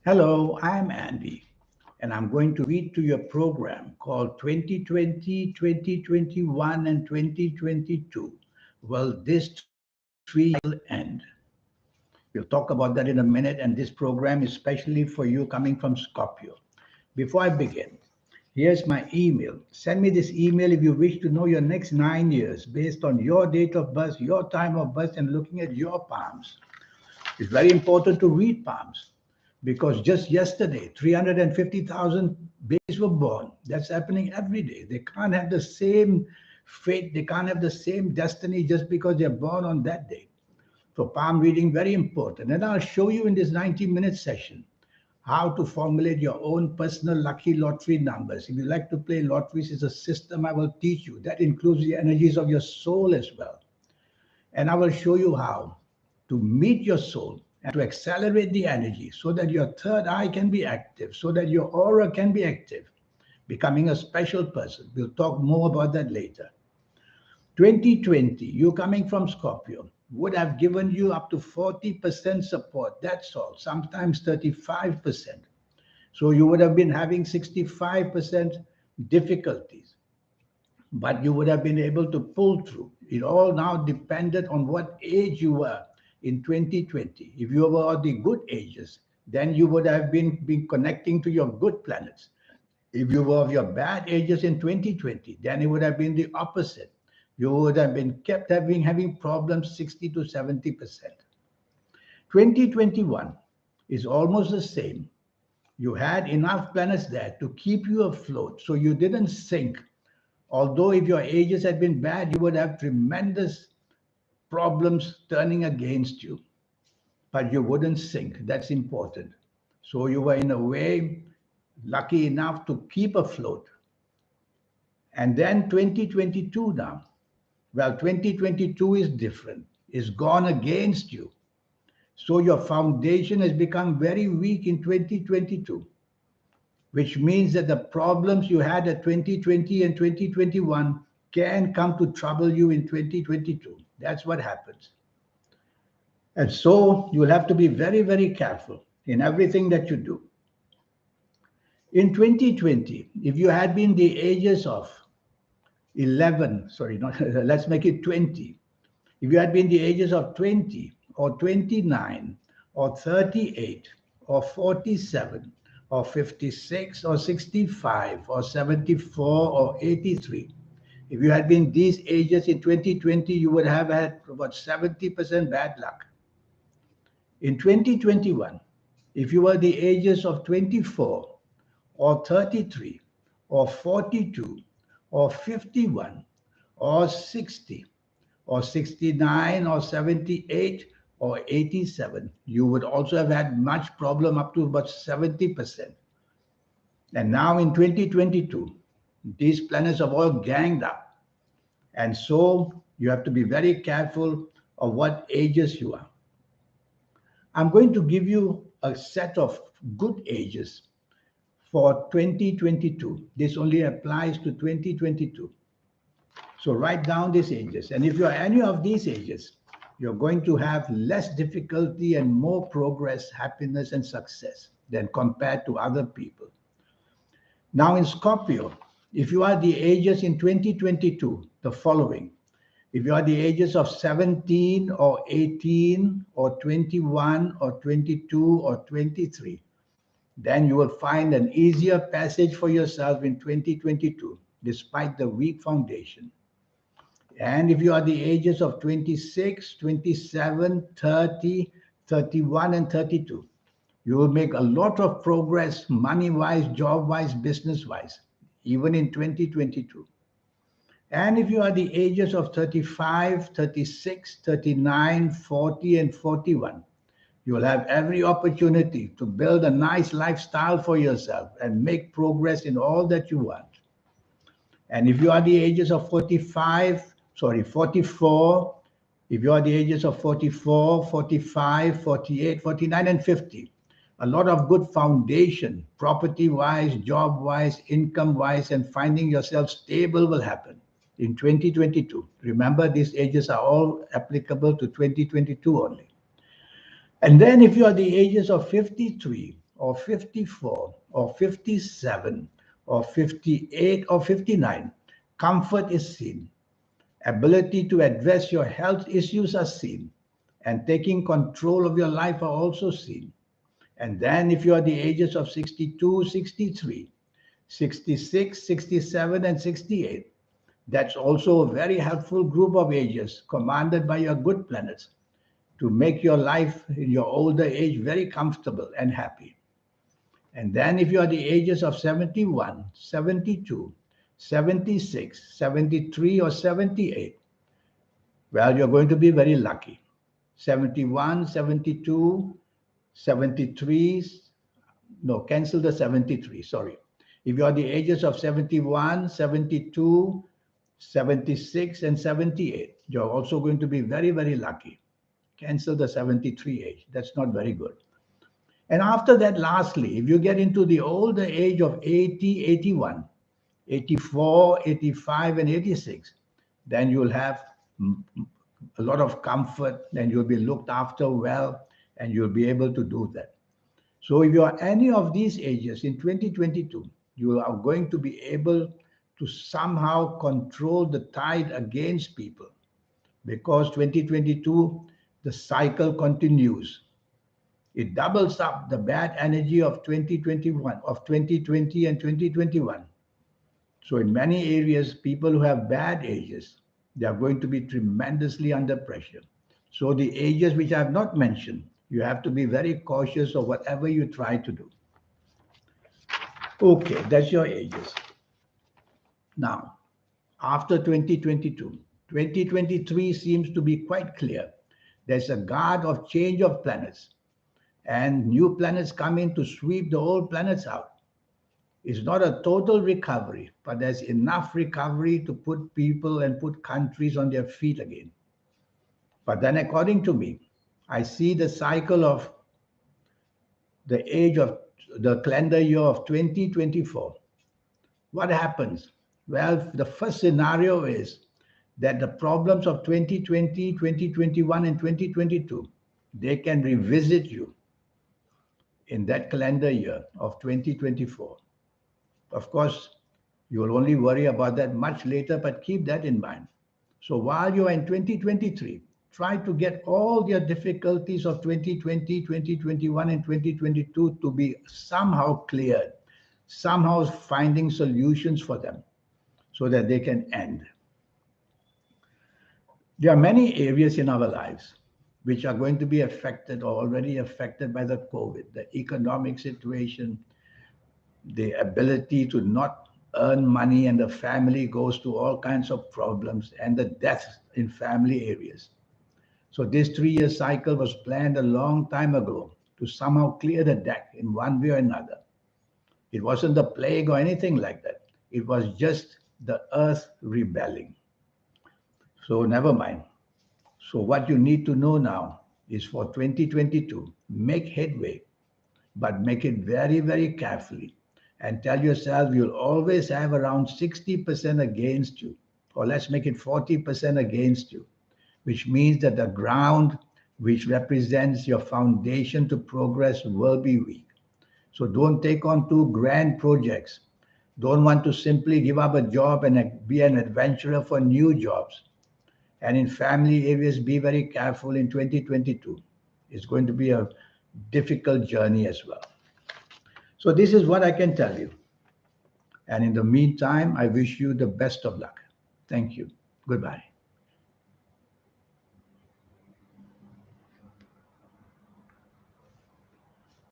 Hello, I'm Andy, and I'm going to read to your program called 2020, 2021, and 2022. Well, this 3 year will end. We'll talk about that in a minute, and this program is specially for you coming from Scorpio. Before I begin, here's my email. Send me this email if you wish to know your next 9 years based on your date of birth, your time of birth, and looking at your palms. It's very important to read palms because just yesterday, 350,000 babies were born. That's happening every day. They can't have the same fate, they can't have the same destiny just because they're born on that day. So, palm reading, very important. And I'll show you in this 90-minute session how to formulate your own personal lucky lottery numbers. If you like to play lotteries, it's a system I will teach you. That includes the energies of your soul as well. And I will show you how to meet your soul and to accelerate the energy so that your third eye can be active, so that your aura can be active, becoming a special person. We'll talk more about that later. 2020, you coming from Scorpio, would have given you up to 40% support. That's all, sometimes 35%. So you would have been having 65% difficulties, but you would have been able to pull through. It all now depended on what age you were in 2020. If you were the good ages, then you would have been connecting to your good planets. If you were of your bad ages in 2020, then it would have been the opposite. You would have been kept having problems 60 to 70%. 2021 is almost the same. You had enough planets there to keep you afloat, so you didn't sink. Although if your ages had been bad, you would have tremendous problems turning against you, but you wouldn't sink. That's important. So you were, in a way, lucky enough to keep afloat. And then 2022 now. Well, 2022 is different. It's gone against you. So your foundation has become very weak in 2022, which means that the problems you had at 2020 and 2021 can come to trouble you in 2022. That's what happens. And so you'll have to be very, very careful in everything that you do. In 2020, if you had been the ages of 11, sorry, not, let's make it 20. If you had been the ages of 20 or 29 or 38 or 47 or 56 or 65 or 74 or 83, if you had been these ages in 2020, you would have had about 70% bad luck. In 2021, if you were the ages of 24 or 33 or 42 or 51 or 60 or 69 or 78 or 87, you would also have had much problem up to about 70%. And now in 2022, these planets have all ganged up. And so you have to be very careful of what ages you are. I'm going to give you a set of good ages for 2022. This only applies to 2022. So write down these ages. And if you're any of these ages, you're going to have less difficulty and more progress, happiness, and success than compared to other people. Now in Scorpio, if you are the ages in 2022, the following. If you are the ages of 17 or 18 or 21 or 22 or 23, then you will find an easier passage for yourself in 2022, despite the weak foundation. And if you are the ages of 26, 27, 30, 31, and 32, you will make a lot of progress money-wise, job-wise, business-wise, even in 2022. And if you are the ages of 35, 36, 39, 40, and 41, you will have every opportunity to build a nice lifestyle for yourself and make progress in all that you want. And if you are the ages of 44, if you are the ages of 44, 45, 48, 49, and 50, a lot of good foundation, property-wise, job-wise, income-wise, and finding yourself stable will happen in 2022. Remember, these ages are all applicable to 2022 only. And then if you are the ages of 53 or 54 or 57 or 58 or 59, comfort is seen. Ability to address your health issues are seen. And taking control of your life are also seen. And then if you are the ages of 62, 63, 66, 67, and 68, that's also a very helpful group of ages commanded by your good planets to make your life in your older age very comfortable and happy. And then if you are the ages of 71, 72, 76, 73, or 78, well, you're going to be very lucky. 71, 72, 73, no, cancel the 73, sorry. If you're the ages of 71, 72, 76, and 78, you're also going to be very, very lucky. Cancel the 73 age. That's not very good. And after that, lastly, if you get into the older age of 80, 81, 84, 85, and 86, then you'll have a lot of comfort and you'll be looked after well and you'll be able to do that. So if you are any of these ages in 2022, you are going to be able to somehow control the tide against people because 2022, the cycle continues. It doubles up the bad energy of 2021, of 2020 and 2021. So in many areas, people who have bad ages, they are going to be tremendously under pressure. So the ages which I have not mentioned, you have to be very cautious of whatever you try to do. Okay, that's your ages. Now, after 2022, 2023 seems to be quite clear. There's a guard of change of planets, and new planets come in to sweep the old planets out. It's not a total recovery, but there's enough recovery to put people and put countries on their feet again. But then, according to me, I see the cycle of the age of the calendar year of 2024. What happens? Well, the first scenario is that the problems of 2020, 2021, and 2022, they can revisit you in that calendar year of 2024. Of course, you will only worry about that much later, but keep that in mind. So while you are in 2023, try to get all your difficulties of 2020, 2021, and 2022 to be somehow cleared, somehow finding solutions for them so that they can end. There are many areas in our lives which are going to be affected or already affected by the COVID, the economic situation, the ability to not earn money, and the family goes to all kinds of problems, and the deaths in family areas. So this 3-year cycle was planned a long time ago to somehow clear the deck in one way or another. It wasn't the plague or anything like that. It was just the earth rebelling. So never mind. So what you need to know now is for 2022, make headway, but make it very, very carefully. And tell yourself you'll always have around 60% against you, or let's make it 40% against you, which means that the ground which represents your foundation to progress will be weak. So don't take on too grand projects. Don't want to simply give up a job and be an adventurer for new jobs. And in family areas, be very careful in 2022. It's going to be a difficult journey as well. So this is what I can tell you. And in the meantime, I wish you the best of luck. Thank you. Goodbye.